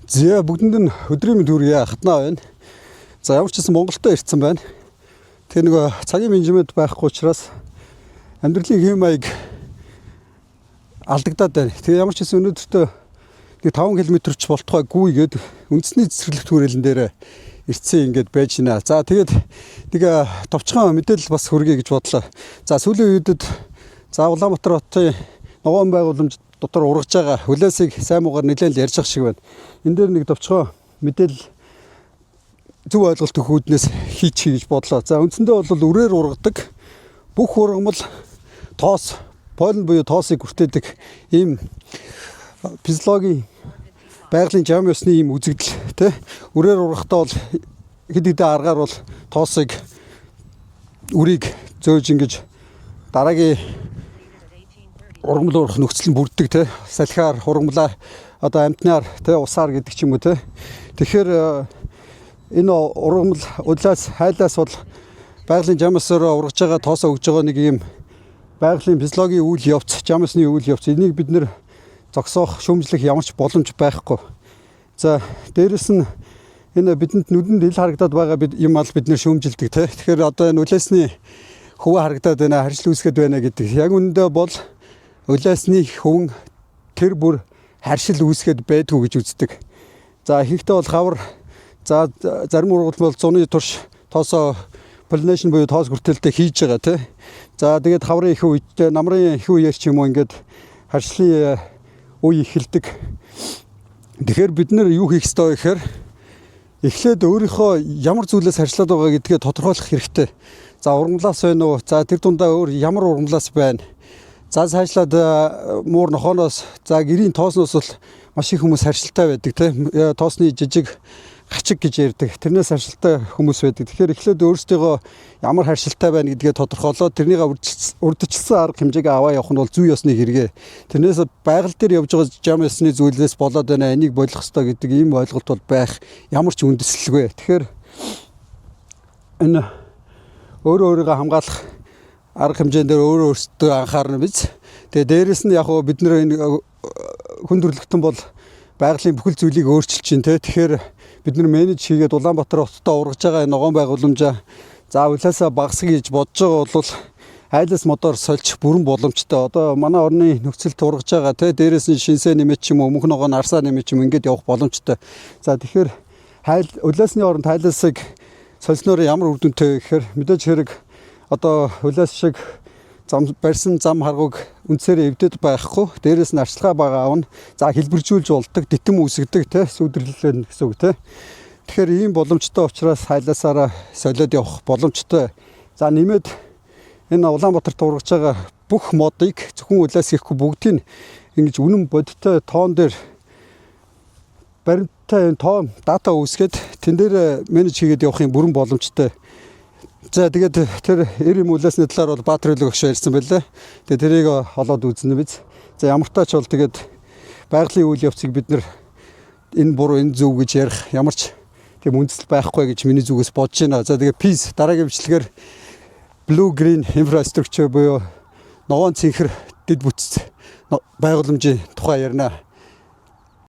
За бүгдэнд нь өдрийн мэнд хүргэе хатнаа байна. За ямар ч гэсэн Монголдо ирсэн байна. Тэгээ нөгөө цагийн менежмент байхгүй учраас амьдралын хэм маяг алдагдаад байна. Тэгээ ямар ч гэсэн өнөөдөртөө нэг 5 км ч болтугай гүйгээд үндэсний цэцэрлэгт хүрээлэн дээр ирсэн ингээд байж байна. За тэгээд нэг товчхон мэдээлэл бас хүргэе гэж бодлоо. За сүүлийн үедэд Улаанбаатар хотын ногоон байгууламж дотор ургаж байгаа хүлээсийг сайн муугаар нэлээд ярьж байгаа шиг байна. Энэ дээр нэг товчхон мэдээлэл зөв ойлголт өгөхүүднээс хийчихье гэж бодлоо. За үндсэндээ бол үрээр ургадаг бүх ургамал тоос, полин буюу тоосыг хүртээдэг ийм физиологийн байгалийн жам ёсны ийм үзэгдэл тий. Үрээр ургахдаа бол хэд хэдэн аргаар бол тоосыг үрийг зөөж ингэж дараагийн ургамал урах нөхцөл нь бүрддэг тий. Салхиар ургамлаа одоо амтнаар тий усаар гэдэг ч юм уу тий. Тэгэхээр энэ ургамал удлаас хайлаас бол байгалийн жамсаар ургаж байгаа тоосоо өгж байгаа нэг юм байгалийн физиологийн үйл явц, жамсны үйл явц энийг бид нэр зогсоох, шүүмжлэх ямар ч боломж байхгүй. За дээрэс нь энэ бидэнд нүдэнд ил харагдаад байгаа юм ал бид нэр шүүмжилдэг тий. Тэгэхээр одоо энэ үлээсний хөвөө харагдаад байна, харьцал үүсгээд байна гэдэг. Яг үүндээ бол улаасны хөвөн тэр бүр харьцал үүсгээд байдгүй гэж үздэг. За ихэнхдээ бол хавар за зарим ургамал бол зуны турш тоосоо полинашн буюу тоос хүртээлтэй хийж байгаа тий. За тэгээд хаврын их үед намрын их үеэр ч юм уу ингээд харьцлын үе эхэлдэг. Тэгэхээр бид нэр юу хийх ёстой вэ гэхээр эхлээд өөрийнхөө ямар зүйлээс харьцлаад байгаа гэдгээ тодорхойлох хэрэгтэй. За ургамлаас байна уу? За тэр дундаа өөр ямар ургамлаас байна? За цаашлаад муур нохооноос за гэрийн тоосноос бол маш их хүмүүс харьцалтай байдаг тийм тоосны жижиг гачиг гэж ярьдаг. Тэрнээс харьцалтай хүмүүс байдаг. Тэгэхээр эхлээд өөрсдөө ямар харьцалтай байна гэдгээ тодорхойлоод тэрнийг урдчилсан арга хэмжээг аваа явах нь бол зүй ёсны хэрэгэ. Тэрнээс байгаль дээр явж байгаа жам ёсны зүйлээс болоод байна. Энийг болох ёстой гэдэг ийм ойлголт бол байх ямар ч үндэслэлгүй. Тэгэхээр энэ өөрийгөө хамгаалах арга хэмжээндээр өөрөөсөө анхаарна биз. Тэгээ дээрэс нь яг хөө бид нэр энэ хүн төрөлхтөн бол байгалийн бүхэл зүйлийг өөрчилж чинь те. Тэгэхээр бид нэр менеж хийгээд Улаанбаатар хоттой ургаж байгаа ногоон байгууламжаа за улаасаа багасгах гэж бодож байгаа бол айлс модоор сольж бүрэн боломжтой. Одоо манай орны нөхцөлд ургаж байгаа те. Дээрэс нь шинсээ нэмэж ч юм уу өмнөх ногоо нарсаа нэмэж ч юм ингээд явах боломжтой. За тэгэхээр улаасны оронд айлсыг сольсноор ямар үр дүнтэй гэхээр мэдээж хэрэг одоо улаас шиг барьсан зам харгуг үндсээр эвдэд байхгүй. Дээрээс нь арчилгаа бага аавна. За хэлбэржүүлж болдог, дитэм үүсгдэг те сүдэрлэлэн гэсэн үг те. Тэгэхээр ийм боломжтой учраас хайлаасаараа солиод явах боломжтой. За нэмээд энэ Улаанбаатарт ургаж байгаа бүх модыг зөвхөн улаас ихгүй бүгдийг ингэж үнэн бодиттой тоон дээр баримттай тоон дата үүсгээд тэн дээр менеж хийгээд явахын бүрэн боломжтой. За тэгээд тэр 90 улаасны талаар бол Баатар хөлөг өгш ярьсан байлаа. Тэгээд тэрийг олоод үзнэ биз. За ямар тач бол тэгээд байгалийн үйл явцыг бид нэр энэ буруу энэ зөв гэж ярих ямар ч тийм үндэслэл байхгүй гэж миний зүгээс бодож байна. За тэгээд PIS дараагийн бичлэгээр Blue Green Infrastructure буюу ногоон цэнхэр дэд бүтц байгууламжийн тухай ярина.